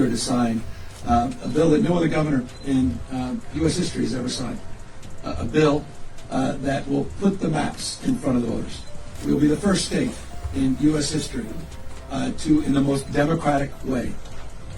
to sign a bill that no other governor in U.S. history has ever signed. A bill that will put the maps in front of the voters. We will be the first state in U.S. history to, in the most democratic way,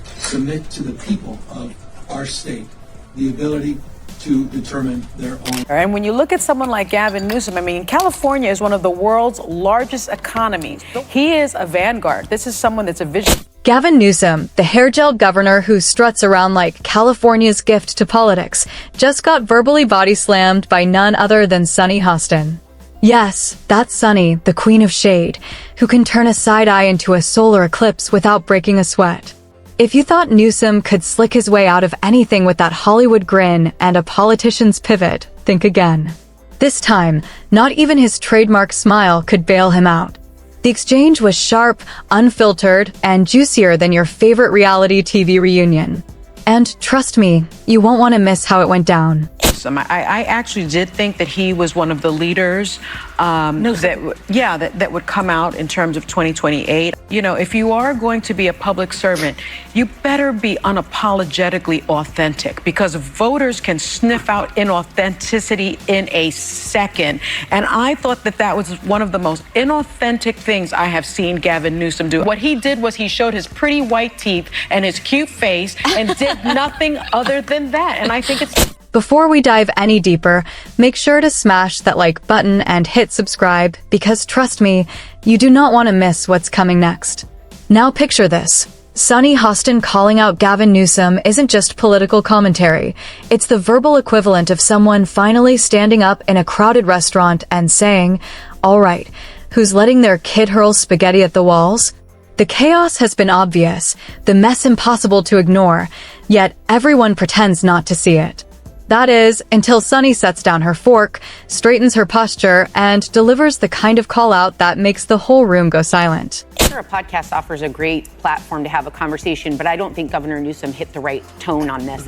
submit to the people of our state the ability to determine their own. And when you look at someone like Gavin Newsom, I mean, California is one of the world's largest economies. He is a vanguard. This is someone that's a vision. Gavin Newsom, the hair-gelled governor who struts around like California's gift to politics, just got verbally body-slammed by none other than Sunny Hostin. Yes, that's Sunny, the queen of shade, who can turn a side eye into a solar eclipse without breaking a sweat. If you thought Newsom could slick his way out of anything with that Hollywood grin and a politician's pivot, think again. This time, not even his trademark smile could bail him out. The exchange was sharp, unfiltered, and juicier than your favorite reality TV reunion. And trust me, you won't want to miss how it went down. I actually did think that he was one of the leaders that would come out in terms of 2028. You know, if you are going to be a public servant, you better be unapologetically authentic, because voters can sniff out inauthenticity in a second. And I thought that that was one of the most inauthentic things I have seen Gavin Newsom do. What he did was he showed his pretty white teeth and his cute face and did nothing other than that. And I think it's... Before we dive any deeper, make sure to smash that like button and hit subscribe, because trust me, you do not want to miss what's coming next. Now picture this. Sunny Hostin calling out Gavin Newsom isn't just political commentary. It's the verbal equivalent of someone finally standing up in a crowded restaurant and saying, "All right, who's letting their kid hurl spaghetti at the walls?" The chaos has been obvious, the mess impossible to ignore, yet everyone pretends not to see it. That is, until Sunny sets down her fork, straightens her posture, and delivers the kind of call-out that makes the whole room go silent. Sure, a podcast offers a great platform to have a conversation, but I don't think Governor Newsom hit the right tone on this.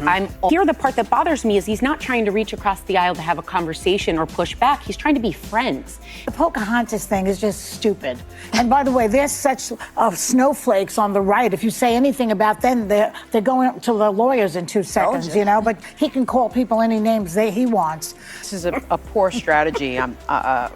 Here, the part that bothers me is he's not trying to reach across the aisle to have a conversation or push back. He's trying to be friends. The Pocahontas thing is just stupid. And by the way, there's such snowflakes on the right. If you say anything about them, they're going to the lawyers in 2 seconds, you know? But he can call people any names he wants. This is a poor strategy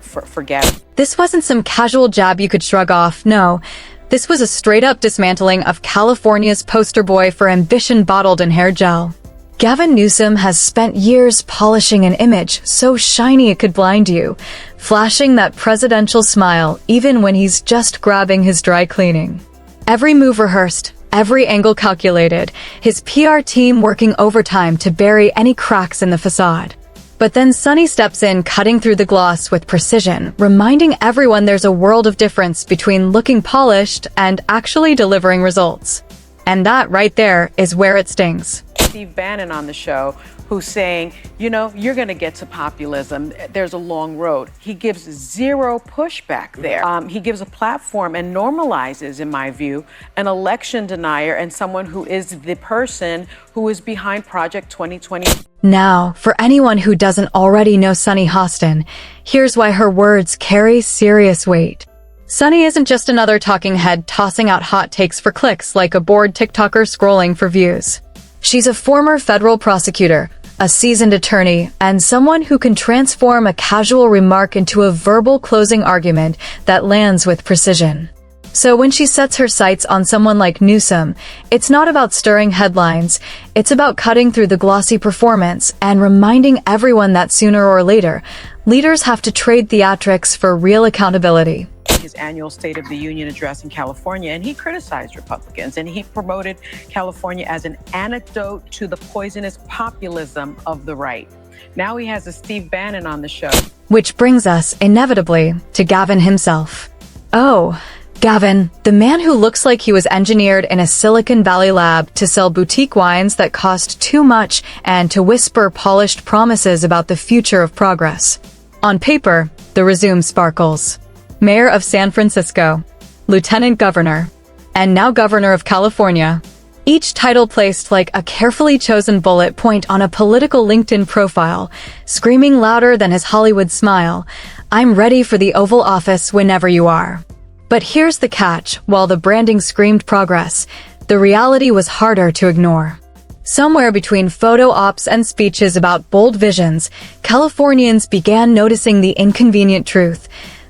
for Gavin. This wasn't some casual jab you could shrug off, no. This was a straight-up dismantling of California's poster boy for ambition bottled in hair gel. Gavin Newsom has spent years polishing an image so shiny it could blind you, flashing that presidential smile even when he's just grabbing his dry cleaning. Every move rehearsed, every angle calculated, his PR team working overtime to bury any cracks in the facade. But then Sunny steps in, cutting through the gloss with precision, reminding everyone there's a world of difference between looking polished and actually delivering results. And that right there is where it stings. Steve Bannon on the show, who's saying, you know, you're going to get to populism. There's a long road. He gives zero pushback there. He gives a platform and normalizes, in my view, an election denier and someone who is the person who is behind Project 2020. Now, for anyone who doesn't already know Sunny Hostin, here's why her words carry serious weight. Sunny isn't just another talking head tossing out hot takes for clicks like a bored TikToker scrolling for views. She's a former federal prosecutor, a seasoned attorney, and someone who can transform a casual remark into a verbal closing argument that lands with precision. So when she sets her sights on someone like Newsom, it's not about stirring headlines, it's about cutting through the glossy performance and reminding everyone that sooner or later, leaders have to trade theatrics for real accountability. His annual State of the Union address in California, and he criticized Republicans, and he promoted California as an antidote to the poisonous populism of the right. Now he has a Steve Bannon on the show. Which brings us, inevitably, to Gavin himself. Oh, Gavin, the man who looks like he was engineered in a Silicon Valley lab to sell boutique wines that cost too much and to whisper polished promises about the future of progress. On paper, the resume sparkles. Mayor of San Francisco, Lieutenant Governor, and now Governor of California. Each title placed like a carefully chosen bullet point on a political LinkedIn profile, screaming louder than his Hollywood smile, "I'm ready for the Oval Office whenever you are." But here's the catch: while the branding screamed progress, the reality was harder to ignore. Somewhere between photo ops and speeches about bold visions, Californians began noticing the inconvenient truth.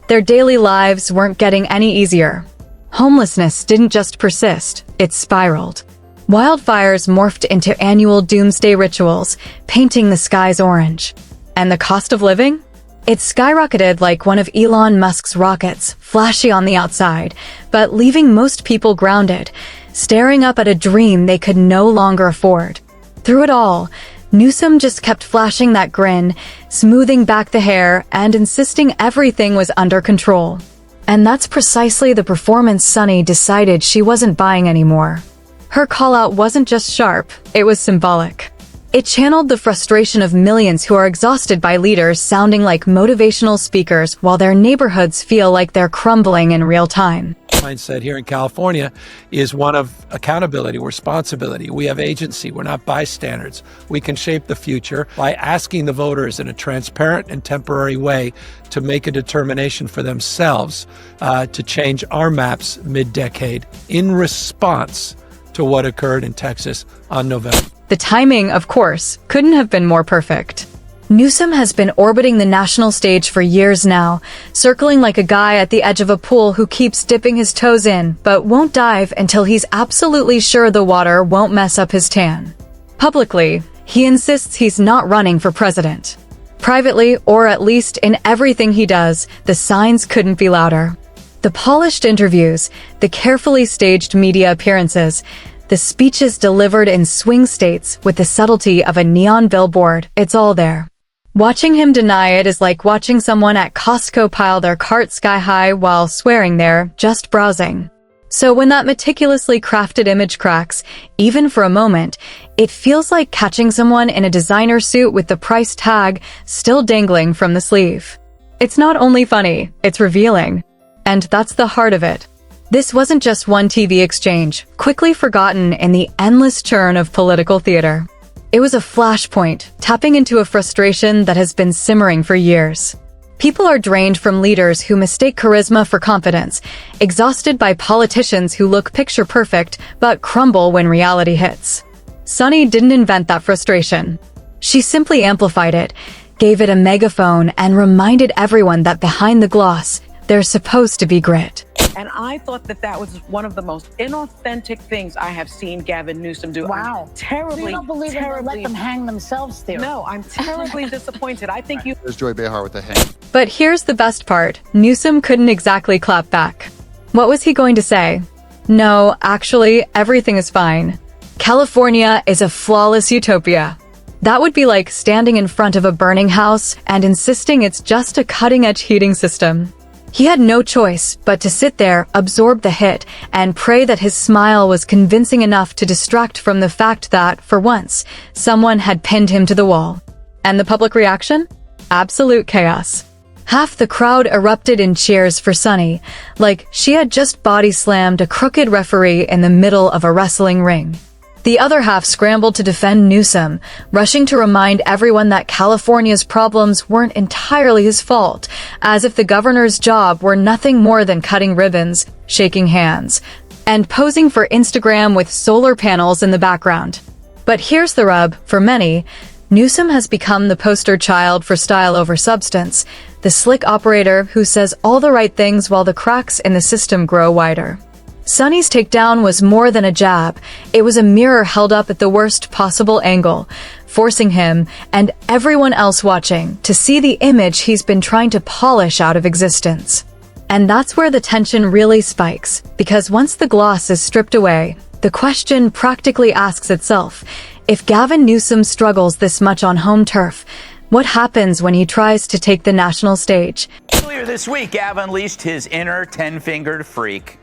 Their daily lives weren't getting any easier. Homelessness didn't just persist, it spiraled. Wildfires morphed into annual doomsday rituals, painting the skies orange. And the cost of living? It skyrocketed like one of Elon Musk's rockets, flashy on the outside, but leaving most people grounded, staring up at a dream they could no longer afford. Through it all, Newsom just kept flashing that grin, smoothing back the hair, and insisting everything was under control. And that's precisely the performance Sunny decided she wasn't buying anymore. Her call-out wasn't just sharp, it was symbolic. It channeled the frustration of millions who are exhausted by leaders sounding like motivational speakers while their neighborhoods feel like they're crumbling in real time. Mindset here in California is one of accountability, responsibility. We have agency. We're not bystanders. We can shape the future by asking the voters in a transparent and temporary way to make a determination for themselves to change our maps mid-decade in response to what occurred in Texas on November. The timing, of course, couldn't have been more perfect. Newsom has been orbiting the national stage for years now, circling like a guy at the edge of a pool who keeps dipping his toes in, but won't dive until he's absolutely sure the water won't mess up his tan. Publicly, he insists he's not running for president. Privately, or at least in everything he does, the signs couldn't be louder. The polished interviews, the carefully staged media appearances, the speeches delivered in swing states with the subtlety of a neon billboard, it's all there. Watching him deny it is like watching someone at Costco pile their cart sky high while swearing they're just browsing. So when that meticulously crafted image cracks, even for a moment, it feels like catching someone in a designer suit with the price tag still dangling from the sleeve. It's not only funny, it's revealing. And that's the heart of it. This wasn't just one TV exchange, quickly forgotten in the endless churn of political theater. It was a flashpoint, tapping into a frustration that has been simmering for years. People are drained from leaders who mistake charisma for confidence, exhausted by politicians who look picture perfect but crumble when reality hits. Sunny didn't invent that frustration. She simply amplified it, gave it a megaphone, and reminded everyone that behind the gloss, there's supposed to be grit. And I thought that that was one of the most inauthentic things I have seen Gavin Newsom do. Wow. I'm terribly, So you don't believe in let them hang themselves theory? No, I'm terribly disappointed. I think you... There's Joy Behar with the hang. But here's the best part. Newsom couldn't exactly clap back. What was he going to say? No, actually, everything is fine. California is a flawless utopia. That would be like standing in front of a burning house and insisting it's just a cutting-edge heating system. He had no choice but to sit there, absorb the hit, and pray that his smile was convincing enough to distract from the fact that, for once, someone had pinned him to the wall. And the public reaction? Absolute chaos. Half the crowd erupted in cheers for Sunny, like she had just body-slammed a crooked referee in the middle of a wrestling ring. The other half scrambled to defend Newsom, rushing to remind everyone that California's problems weren't entirely his fault, as if the governor's job were nothing more than cutting ribbons, shaking hands, and posing for Instagram with solar panels in the background. But here's the rub, for many, Newsom has become the poster child for style over substance, the slick operator who says all the right things while the cracks in the system grow wider. Sunny's takedown was more than a jab. It was a mirror held up at the worst possible angle, forcing him, and everyone else watching, to see the image he's been trying to polish out of existence. And that's where the tension really spikes, because once the gloss is stripped away, the question practically asks itself, if Gavin Newsom struggles this much on home turf, what happens when he tries to take the national stage? Earlier this week, Gavin unleashed his inner 10-fingered freak.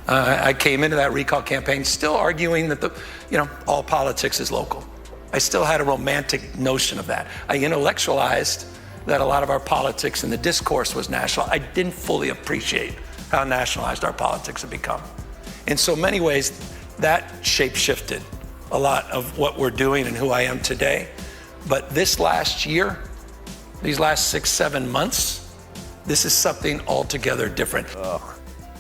I came into that recall campaign still arguing that all politics is local. I still had a romantic notion of that. I intellectualized that a lot of our politics and the discourse was national. I didn't fully appreciate how nationalized our politics have become. In so many ways, that shape-shifted a lot of what we're doing and who I am today. But this last year, these last 6-7 months, this is something altogether different. Ugh.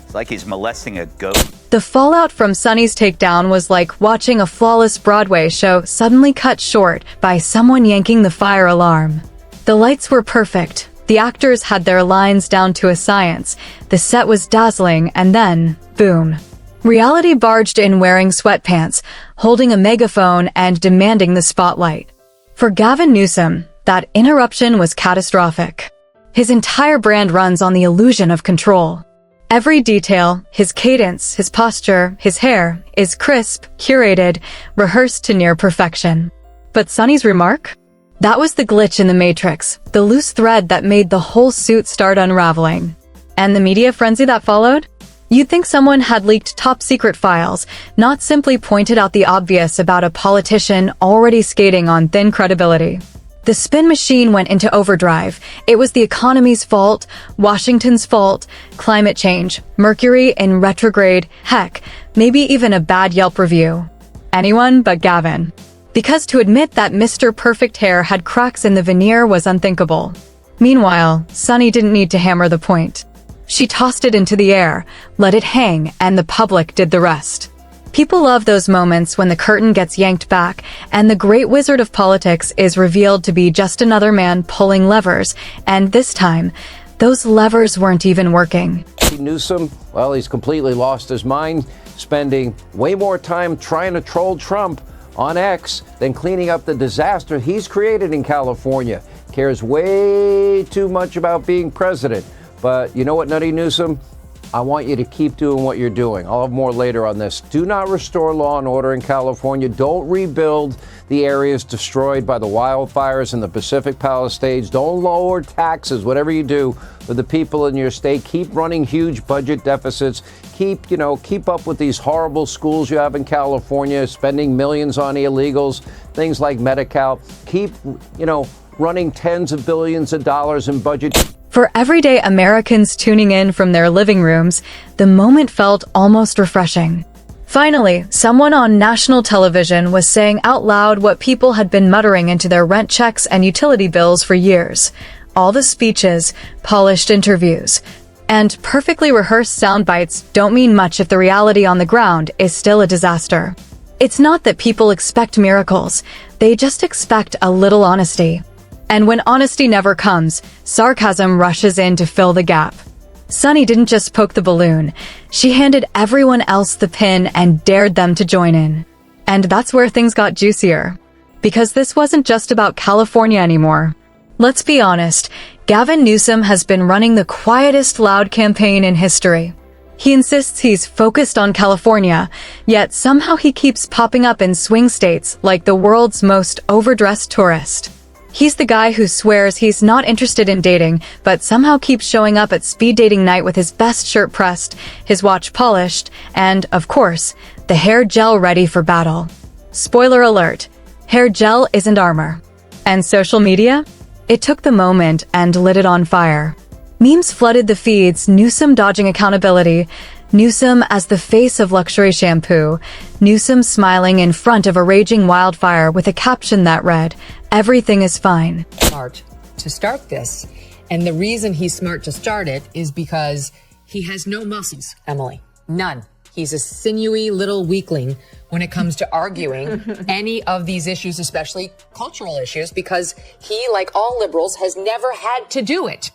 It's like he's molesting a goat. The fallout from Sunny's takedown was like watching a flawless Broadway show suddenly cut short by someone yanking the fire alarm. The lights were perfect. The actors had their lines down to a science. The set was dazzling, and then, boom. Reality barged in wearing sweatpants, holding a megaphone and demanding the spotlight. For Gavin Newsom, that interruption was catastrophic. His entire brand runs on the illusion of control. Every detail, his cadence, his posture, his hair, is crisp, curated, rehearsed to near perfection. But Sunny's remark? That was the glitch in the matrix, the loose thread that made the whole suit start unraveling. And the media frenzy that followed? You'd think someone had leaked top-secret files, not simply pointed out the obvious about a politician already skating on thin credibility. The spin machine went into overdrive. It was the economy's fault, Washington's fault, climate change, Mercury in retrograde, heck, maybe even a bad Yelp review. Anyone but Gavin. Because to admit that Mr. Perfect hair had cracks in the veneer was unthinkable. Meanwhile, Sunny didn't need to hammer the point. She tossed it into the air, let it hang, and the public did the rest. People love those moments when the curtain gets yanked back and the great wizard of politics is revealed to be just another man pulling levers, and this time, those levers weren't even working. Newsom, well, he's completely lost his mind, spending way more time trying to troll Trump on X than cleaning up the disaster he's created in California. Cares way too much about being president. But you know what, Nutty Newsom? I want you to keep doing what you're doing. I'll have more later on this. Do not restore law and order in California. Don't rebuild the areas destroyed by the wildfires in the Pacific Palisades. Don't lower taxes, whatever you do for the people in your state. Keep running huge budget deficits. Keep up with these horrible schools you have in California, spending millions on illegals, things like Medi-Cal. Keep, running tens of billions of dollars in budget. For everyday Americans tuning in from their living rooms, the moment felt almost refreshing. Finally, someone on national television was saying out loud what people had been muttering into their rent checks and utility bills for years. All the speeches, polished interviews, and perfectly rehearsed sound bites don't mean much if the reality on the ground is still a disaster. It's not that people expect miracles, they just expect a little honesty. And when honesty never comes, sarcasm rushes in to fill the gap. Sunny didn't just poke the balloon. She handed everyone else the pin and dared them to join in. And that's where things got juicier. Because this wasn't just about California anymore. Let's be honest, Gavin Newsom has been running the quietest loud campaign in history. He insists he's focused on California, yet somehow he keeps popping up in swing states like the world's most overdressed tourist. He's the guy who swears he's not interested in dating, but somehow keeps showing up at speed dating night with his best shirt pressed, his watch polished, and, of course, the hair gel ready for battle. Spoiler alert, hair gel isn't armor. And social media? It took the moment and lit it on fire. Memes flooded the feeds, Newsom dodging accountability, Newsom as the face of luxury shampoo, Newsom smiling in front of a raging wildfire with a caption that read, "Everything is fine." Smart to start this. And the reason he's smart to start it is because he has no muscles, Emily. None. He's a sinewy little weakling when it comes to arguing any of these issues, especially cultural issues, because he, like all liberals, has never had to do it.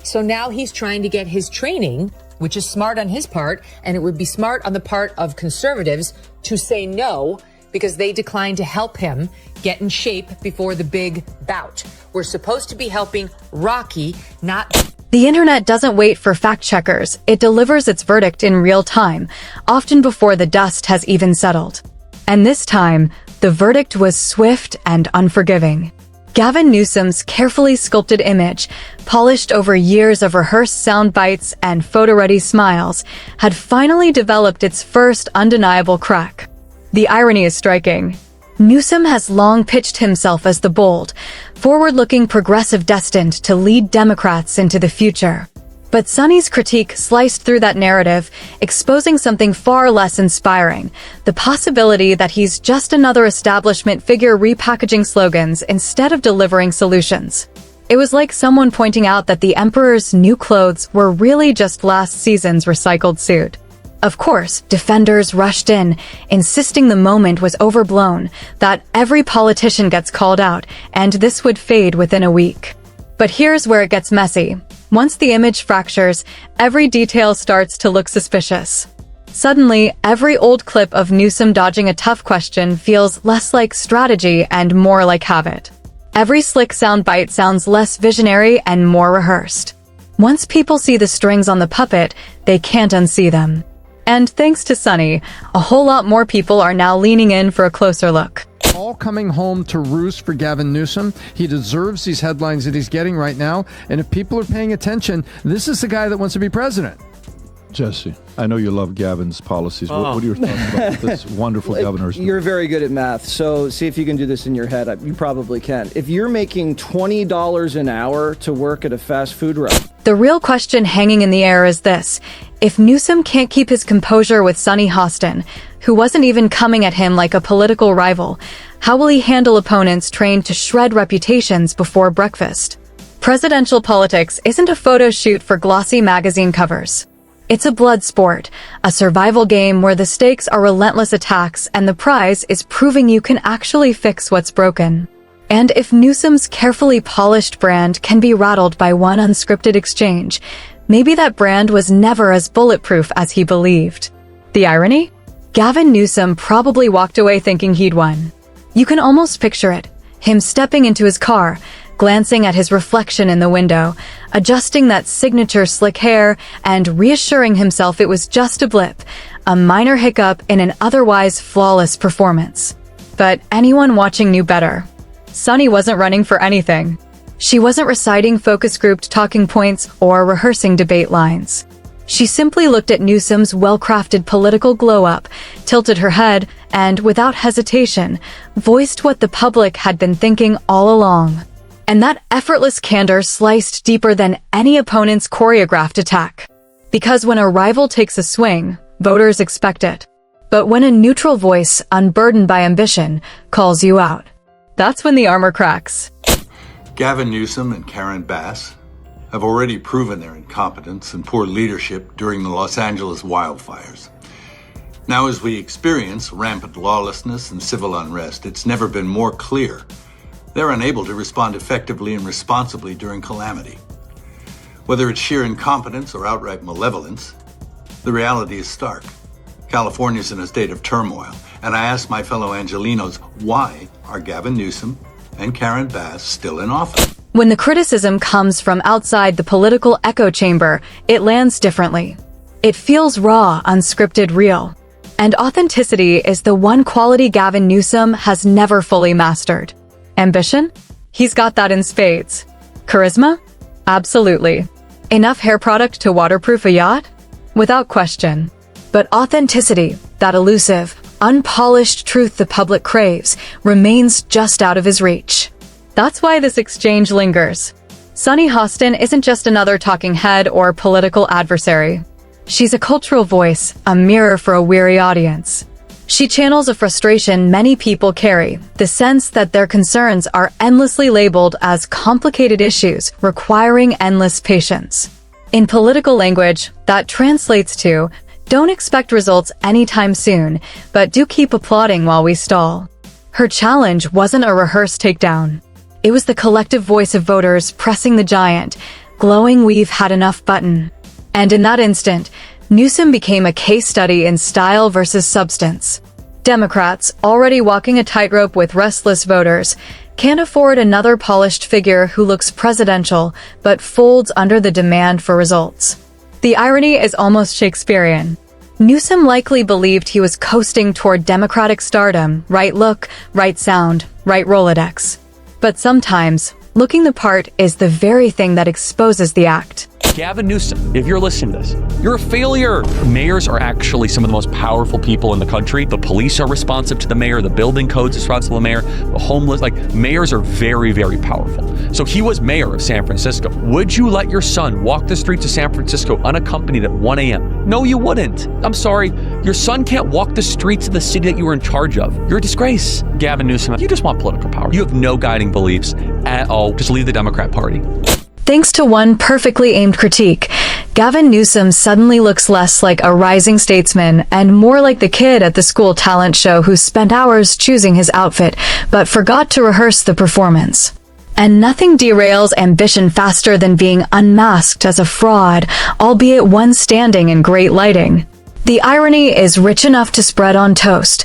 So now he's trying to get his training, which is smart on his part, and it would be smart on the part of conservatives to say no, because they declined to help him get in shape before the big bout. We're supposed to be helping Rocky, not... The internet doesn't wait for fact checkers. It delivers its verdict in real time, often before the dust has even settled. And this time, the verdict was swift and unforgiving. Gavin Newsom's carefully sculpted image, polished over years of rehearsed sound bites and photo-ready smiles, had finally developed its first undeniable crack. The irony is striking. Newsom has long pitched himself as the bold, forward-looking progressive destined to lead Democrats into the future. But Sunny's critique sliced through that narrative, exposing something far less inspiring, the possibility that he's just another establishment figure repackaging slogans instead of delivering solutions. It was like someone pointing out that the emperor's new clothes were really just last season's recycled suit. Of course, defenders rushed in, insisting the moment was overblown, that every politician gets called out, and this would fade within a week. But here's where it gets messy. Once the image fractures, every detail starts to look suspicious. Suddenly, every old clip of Newsom dodging a tough question feels less like strategy and more like habit. Every slick soundbite sounds less visionary and more rehearsed. Once people see the strings on the puppet, they can't unsee them. And thanks to Sunny, a whole lot more people are now leaning in for a closer look. All coming home to roost for Gavin Newsom. He deserves these headlines that he's getting right now. And if people are paying attention, this is the guy that wants to be president. Jesse, I know you love Gavin's policies. What are your thoughts about this wonderful governor's? You're very good at math, so see if you can do this in your head. You probably can. If you're making $20 an hour to work at a fast food restaurant. The real question hanging in the air is this. If Newsom can't keep his composure with Sunny Hostin, who wasn't even coming at him like a political rival, how will he handle opponents trained to shred reputations before breakfast? Presidential politics isn't a photo shoot for glossy magazine covers. It's a blood sport, a survival game where the stakes are relentless attacks and the prize is proving you can actually fix what's broken. And if Newsom's carefully polished brand can be rattled by one unscripted exchange, maybe that brand was never as bulletproof as he believed. The irony? Gavin Newsom probably walked away thinking he'd won. You can almost picture it, him stepping into his car, glancing at his reflection in the window, adjusting that signature slick hair, and reassuring himself it was just a blip, a minor hiccup in an otherwise flawless performance. But anyone watching knew better. Sunny wasn't running for anything. She wasn't reciting focus-grouped talking points or rehearsing debate lines. She simply looked at Newsom's well-crafted political glow-up, tilted her head, and, without hesitation, voiced what the public had been thinking all along. And that effortless candor sliced deeper than any opponent's choreographed attack. Because when a rival takes a swing, voters expect it. But when a neutral voice, unburdened by ambition, calls you out, that's when the armor cracks. Gavin Newsom and Karen Bass have already proven their incompetence and poor leadership during the Los Angeles wildfires. Now, as we experience rampant lawlessness and civil unrest, it's never been more clear they're unable to respond effectively and responsibly during calamity. Whether it's sheer incompetence or outright malevolence, the reality is stark. California's in a state of turmoil, and I ask my fellow Angelenos, why are Gavin Newsom and Karen Bass still in office? When the criticism comes from outside the political echo chamber, it lands differently. It feels raw, unscripted, real. And authenticity is the one quality Gavin Newsom has never fully mastered. Ambition? He's got that in spades. Charisma? Absolutely. Enough hair product to waterproof a yacht? Without question. But authenticity, that elusive, unpolished truth the public craves, remains just out of his reach. That's why this exchange lingers. Sunny Hostin isn't just another talking head or political adversary. She's a cultural voice, a mirror for a weary audience. She channels a frustration many people carry, the sense that their concerns are endlessly labeled as complicated issues requiring endless patience. In political language, that translates to, don't expect results anytime soon, but do keep applauding while we stall. Her challenge wasn't a rehearsed takedown. It was the collective voice of voters pressing the giant, glowing "we've had enough" button. And in that instant, Newsom became a case study in style versus substance. Democrats, already walking a tightrope with restless voters, can't afford another polished figure who looks presidential but folds under the demand for results. The irony is almost Shakespearean. Newsom likely believed he was coasting toward Democratic stardom, right look, right sound, right Rolodex. But sometimes, looking the part is the very thing that exposes the act. Gavin Newsom, if you're listening to this, you're a failure. Mayors are actually some of the most powerful people in the country. The police are responsive to the mayor. The building code's responsive to the mayor. The homeless, mayors are very, very powerful. So he was mayor of San Francisco. Would you let your son walk the streets of San Francisco unaccompanied at 1 a.m.? No, you wouldn't. I'm sorry. Your son can't walk the streets of the city that you were in charge of. You're a disgrace. Gavin Newsom, you just want political power. You have no guiding beliefs at all. Just leave the Democrat Party. Thanks to one perfectly aimed critique, Gavin Newsom suddenly looks less like a rising statesman and more like the kid at the school talent show who spent hours choosing his outfit but forgot to rehearse the performance. And nothing derails ambition faster than being unmasked as a fraud, albeit one standing in great lighting. The irony is rich enough to spread on toast.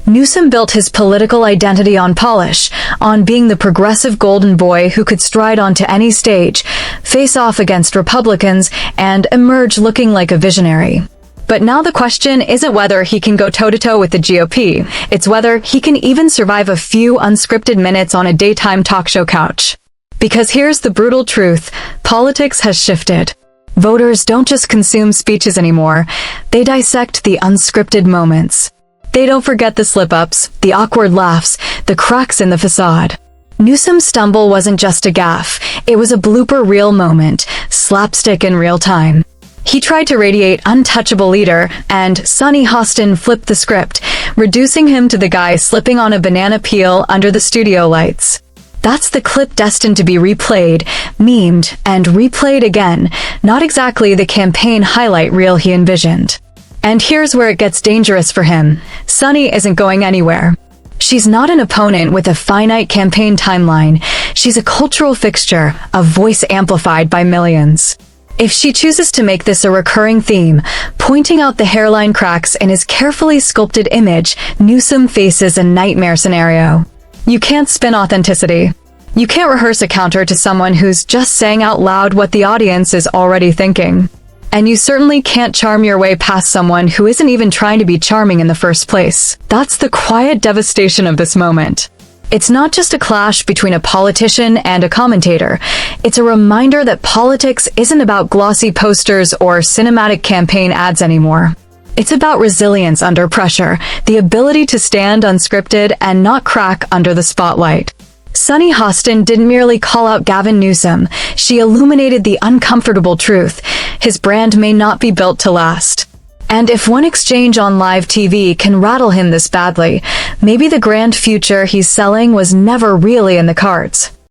Newsom built his political identity on polish, on being the progressive golden boy who could stride onto any stage, face off against Republicans, and emerge looking like a visionary. But now the question isn't whether he can go toe-to-toe with the GOP, it's whether he can even survive a few unscripted minutes on a daytime talk show couch. Because here's the brutal truth, politics has shifted. Voters don't just consume speeches anymore, they dissect the unscripted moments. They don't forget the slip-ups, the awkward laughs, the cracks in the facade. Newsom's stumble wasn't just a gaffe, it was a blooper reel moment, slapstick in real time. He tried to radiate untouchable leader, and Sunny Hostin flipped the script, reducing him to the guy slipping on a banana peel under the studio lights. That's the clip destined to be replayed, memed, and replayed again, not exactly the campaign highlight reel he envisioned. And here's where it gets dangerous for him. Sunny isn't going anywhere. She's not an opponent with a finite campaign timeline. She's a cultural fixture, a voice amplified by millions. If she chooses to make this a recurring theme, pointing out the hairline cracks in his carefully sculpted image, Newsom faces a nightmare scenario. You can't spin authenticity. You can't rehearse a counter to someone who's just saying out loud what the audience is already thinking. And you certainly can't charm your way past someone who isn't even trying to be charming in the first place. That's the quiet devastation of this moment. It's not just a clash between a politician and a commentator. It's a reminder that politics isn't about glossy posters or cinematic campaign ads anymore. It's about resilience under pressure, the ability to stand unscripted and not crack under the spotlight. Sunny Hostin didn't merely call out Gavin Newsom, she illuminated the uncomfortable truth. His brand may not be built to last. And if one exchange on live TV can rattle him this badly, maybe the grand future he's selling was never really in the cards.